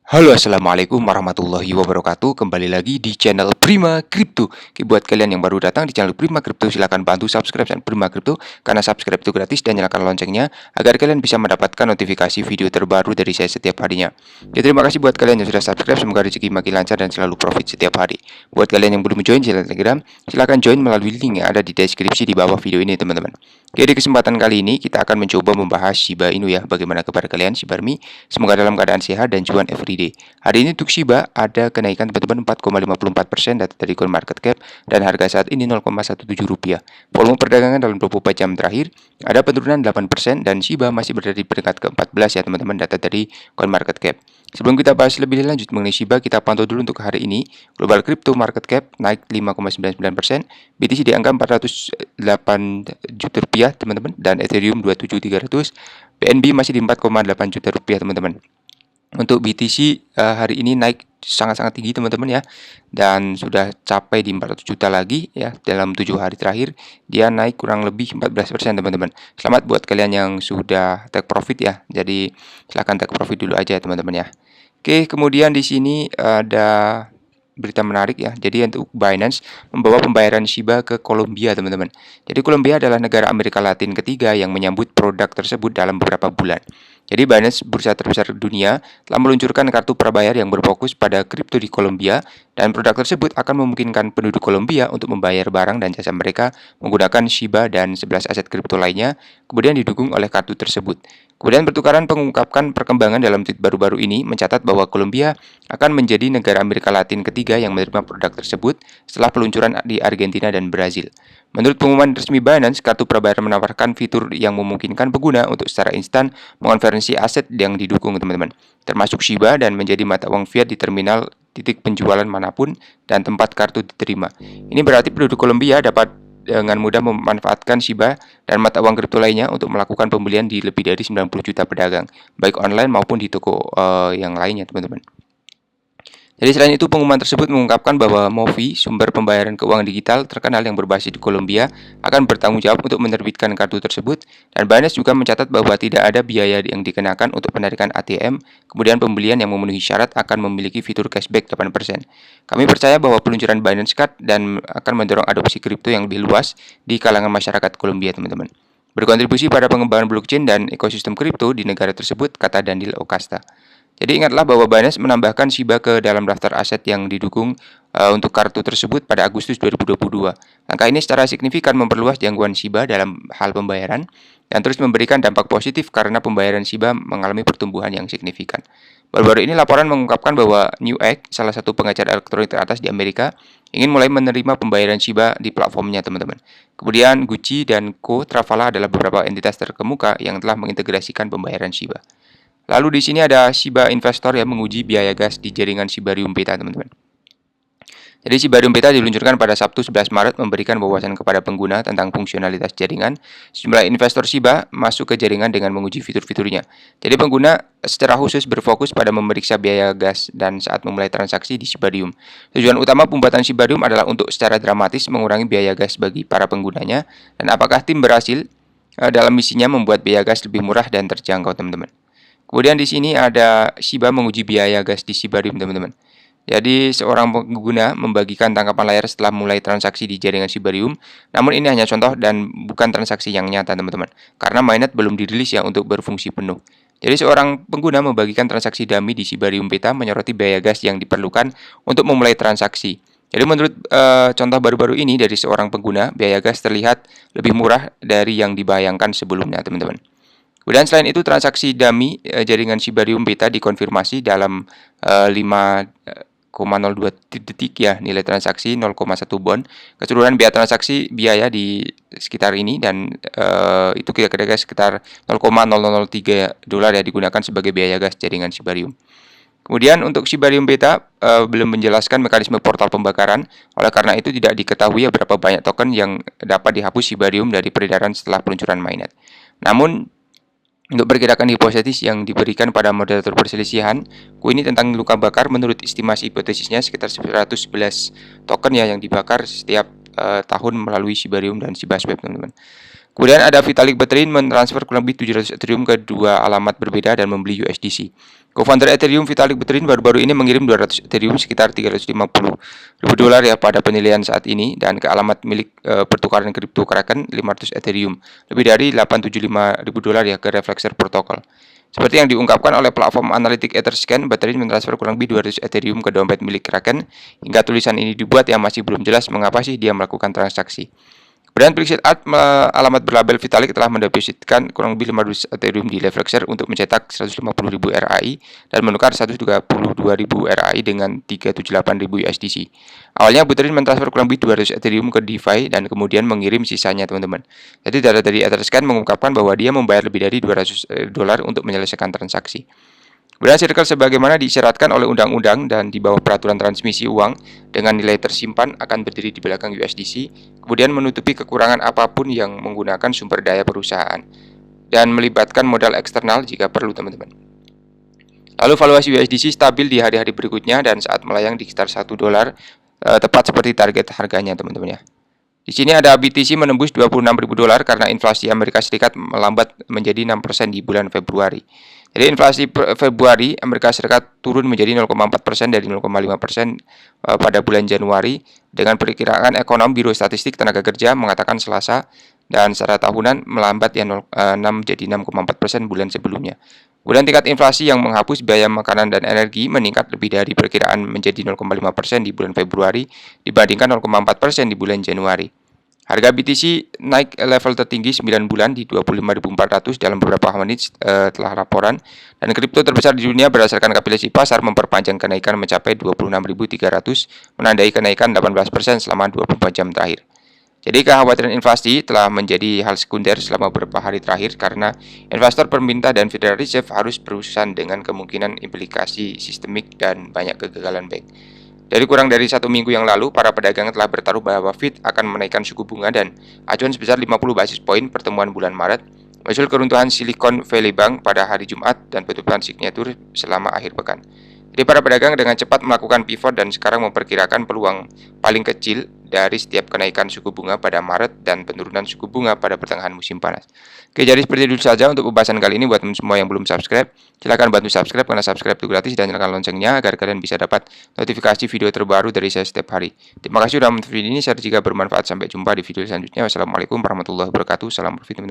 Halo, assalamualaikum warahmatullahi wabarakatuh. Kembali lagi di channel Prima Crypto. Oke, buat kalian yang baru datang di channel Prima Crypto, silahkan bantu subscribe channel Prima Crypto karena subscribe itu gratis, dan nyalakan loncengnya agar kalian bisa mendapatkan notifikasi video terbaru dari saya setiap harinya. Ya, terima kasih buat kalian yang sudah subscribe. Semoga rezeki makin lancar dan selalu profit setiap hari. Buat kalian yang belum join channel Telegram, silahkan join melalui link yang ada di deskripsi di bawah video ini, teman-teman. Oke, di kesempatan kali ini kita akan mencoba membahas Shiba Inu ya. Bagaimana kabar kalian, Shiba Army? Semoga dalam keadaan sehat dan cuan everyday. Hari ini untuk Shiba ada kenaikan teman-teman 4,54% data dari CoinMarketCap dan harga saat ini Rp0,17. Volume perdagangan dalam 24 jam terakhir ada penurunan 8% dan Shiba masih berada di peringkat ke-14 ya teman-teman, data dari CoinMarketCap. Sebelum kita bahas lebih lanjut mengenai Shiba, kita pantau dulu untuk hari ini. Global Crypto Market Cap naik 5,99%, BTC di angka 408 juta rupiah teman-teman, dan Ethereum 27.300, BNB masih di 4,8 juta rupiah teman-teman. Untuk BTC hari ini naik sangat-sangat tinggi teman-teman ya, dan sudah capai di 400 juta lagi ya dalam 7 hari terakhir. Dia naik kurang lebih 14% teman-teman. Selamat buat kalian yang sudah take profit ya. Jadi silahkan take profit dulu aja teman-teman ya. Oke, kemudian di sini ada berita menarik ya. Jadi untuk Binance membawa pembayaran Shiba ke Kolombia teman-teman. Jadi Kolombia adalah negara Amerika Latin ketiga yang menyambut produk tersebut dalam beberapa bulan. Jadi Binance, bursa terbesar dunia, telah meluncurkan kartu prabayar yang berfokus pada kripto di Kolombia, dan produk tersebut akan memungkinkan penduduk Kolombia untuk membayar barang dan jasa mereka menggunakan Shiba dan 11 aset kripto lainnya, kemudian didukung oleh kartu tersebut. Kemudian pertukaran mengungkapkan perkembangan dalam tweet baru-baru ini mencatat bahwa Kolombia akan menjadi negara Amerika Latin ketiga yang menerima produk tersebut setelah peluncuran di Argentina dan Brazil. Menurut pengumuman resmi Binance, kartu prabayar menawarkan fitur yang memungkinkan pengguna untuk secara instan mengonversi aset yang didukung teman-teman, termasuk Shiba, dan menjadi mata uang fiat di terminal titik penjualan manapun dan tempat kartu diterima. Ini berarti penduduk Kolombia dapat dengan mudah memanfaatkan Shiba dan mata uang kripto lainnya untuk melakukan pembelian di lebih dari 90 juta pedagang, baik online maupun di toko yang lainnya teman-teman. Jadi selain itu, pengumuman tersebut mengungkapkan bahwa Movi, sumber pembayaran keuangan digital terkenal yang berbasis di Kolombia, akan bertanggung jawab untuk menerbitkan kartu tersebut, dan Binance juga mencatat bahwa tidak ada biaya yang dikenakan untuk penarikan ATM, kemudian pembelian yang memenuhi syarat akan memiliki fitur cashback 8%. Kami percaya bahwa peluncuran Binance Card dan akan mendorong adopsi kripto yang lebih luas di kalangan masyarakat Kolombia, teman-teman. Berkontribusi pada pengembangan blockchain dan ekosistem kripto di negara tersebut, kata Daniel Ocasta. Jadi ingatlah bahwa Binance menambahkan Shiba ke dalam daftar aset yang didukung untuk kartu tersebut pada Agustus 2022. Langkah ini secara signifikan memperluas jangkauan Shiba dalam hal pembayaran dan terus memberikan dampak positif karena pembayaran Shiba mengalami pertumbuhan yang signifikan. Baru-baru ini laporan mengungkapkan bahwa Newegg, salah satu pengecer elektronik teratas di Amerika, ingin mulai menerima pembayaran Shiba di platformnya teman-teman. Kemudian Gucci dan Co. Travala adalah beberapa entitas terkemuka yang telah mengintegrasikan pembayaran Shiba. Lalu di sini ada Shiba Investor yang menguji biaya gas di jaringan Shibarium Beta, teman-teman. Jadi Shibarium Beta diluncurkan pada Sabtu 11 Maret memberikan wawasan kepada pengguna tentang fungsionalitas jaringan. Sejumlah investor Shiba masuk ke jaringan dengan menguji fitur-fiturnya. Jadi pengguna secara khusus berfokus pada memeriksa biaya gas dan saat memulai transaksi di Shibarium. Tujuan utama pembuatan Shibarium adalah untuk secara dramatis mengurangi biaya gas bagi para penggunanya, dan apakah tim berhasil dalam misinya membuat biaya gas lebih murah dan terjangkau, teman-teman. Kemudian di sini ada Shiba menguji biaya gas di Shibarium, teman-teman. Jadi seorang pengguna membagikan tangkapan layar setelah mulai transaksi di jaringan Shibarium. Namun ini hanya contoh dan bukan transaksi yang nyata, teman-teman. Karena mainnet belum dirilis ya untuk berfungsi penuh. Jadi seorang pengguna membagikan transaksi dummy di Shibarium Beta menyoroti biaya gas yang diperlukan untuk memulai transaksi. Jadi menurut contoh baru-baru ini dari seorang pengguna, biaya gas terlihat lebih murah dari yang dibayangkan sebelumnya, teman-teman. Kemudian selain itu, transaksi dummy jaringan Shibarium Beta dikonfirmasi dalam 5,02 detik ya, nilai transaksi 0,1 bon. Keseluruhan biaya transaksi biaya di sekitar ini, dan itu kira-kira sekitar 0,0003 dolar ya digunakan sebagai biaya gas jaringan Shibarium. Kemudian untuk Shibarium Beta belum menjelaskan mekanisme portal pembakaran, oleh karena itu tidak diketahui berapa banyak token yang dapat dihapus Shibarium dari peredaran setelah peluncuran mainnet. Namun untuk perkirakan hipotesis yang diberikan pada moderator perselisihan, ini tentang luka bakar, menurut estimasi hipotesisnya sekitar 111 token ya yang dibakar setiap tahun melalui Shibarium dan Shiba Swap, teman-teman. Kemudian ada Vitalik Buterin mentransfer kurang lebih 700 Ethereum ke dua alamat berbeda dan membeli USDC. Co-founder Ethereum Vitalik Buterin baru-baru ini mengirim 200 Ethereum sekitar 350 ribu dolar ya pada penilaian saat ini dan ke alamat milik pertukaran kripto Kraken 500 Ethereum, lebih dari 875 ribu dolar ya ke Reflexer Protocol. Seperti yang diungkapkan oleh platform analitik Etherscan, Buterin mentransfer kurang lebih 200 Ethereum ke dompet milik Kraken. Hingga tulisan ini dibuat yang masih belum jelas mengapa sih dia melakukan transaksi. Kemudian Pixel Art alamat berlabel Vitalik telah mendepositkan kurang lebih 500 Ethereum di Reflexer untuk mencetak 150.000 RAI dan menukar 132.000 RAI dengan 378.000 USDC. Awalnya Buterin mentransfer kurang lebih 200 Ethereum ke DeFi dan kemudian mengirim sisanya, teman-teman. Jadi data dari Etherscan mengungkapkan bahwa dia membayar lebih dari $200 untuk menyelesaikan transaksi. Kemudian Circle sebagaimana disyaratkan oleh undang-undang dan di bawah peraturan transmisi uang dengan nilai tersimpan akan berdiri di belakang USDC, kemudian menutupi kekurangan apapun yang menggunakan sumber daya perusahaan dan melibatkan modal eksternal jika perlu, teman-teman. Lalu valuasi USDC stabil di hari-hari berikutnya dan saat melayang di sekitar $1, tepat seperti target harganya, teman-teman ya. Di sini ada BTC menembus $26.000 karena inflasi Amerika Serikat melambat menjadi 6% di bulan Februari. Jadi inflasi Februari Amerika Serikat turun menjadi 0,4% dari 0,5% pada bulan Januari dengan perkiraan ekonom Biro Statistik Tenaga Kerja mengatakan Selasa, dan secara tahunan melambat ya 6 jadi 6,4% bulan sebelumnya. Kemudian tingkat inflasi yang menghapus biaya makanan dan energi meningkat lebih dari perkiraan menjadi 0,5% di bulan Februari dibandingkan 0,4% di bulan Januari. Harga BTC naik level tertinggi 9 bulan di 25.400 dalam beberapa menit setelah laporan, dan kripto terbesar di dunia berdasarkan kapitalisasi pasar memperpanjang kenaikan mencapai 26.300, menandai kenaikan 18% selama 24 jam terakhir. Jadi kekhawatiran inflasi telah menjadi hal sekunder selama beberapa hari terakhir karena investor, pemerintah, dan Federal Reserve harus berurusan dengan kemungkinan implikasi sistemik dan banyak kegagalan bank. Dari kurang dari 1 minggu yang lalu, para pedagang telah bertaruh bahwa Fed akan menaikkan suku bunga dan acuan sebesar 50 basis poin pertemuan bulan Maret, menyusul keruntuhan Silicon Valley Bank pada hari Jumat dan penutupan signatur selama akhir pekan. Jadi para pedagang dengan cepat melakukan pivot dan sekarang memperkirakan peluang paling kecil dari setiap kenaikan suku bunga pada Maret dan penurunan suku bunga pada pertengahan musim panas. Oke, jadi seperti itu saja untuk pembahasan kali ini. Buat teman semua yang belum subscribe, silahkan bantu subscribe karena subscribe itu gratis, dan nyalakan loncengnya agar kalian bisa dapat notifikasi video terbaru dari saya setiap hari. Terima kasih sudah menonton video ini. Jika bermanfaat, sampai jumpa di video selanjutnya. Wassalamualaikum warahmatullahi wabarakatuh. Salam profit, teman-teman.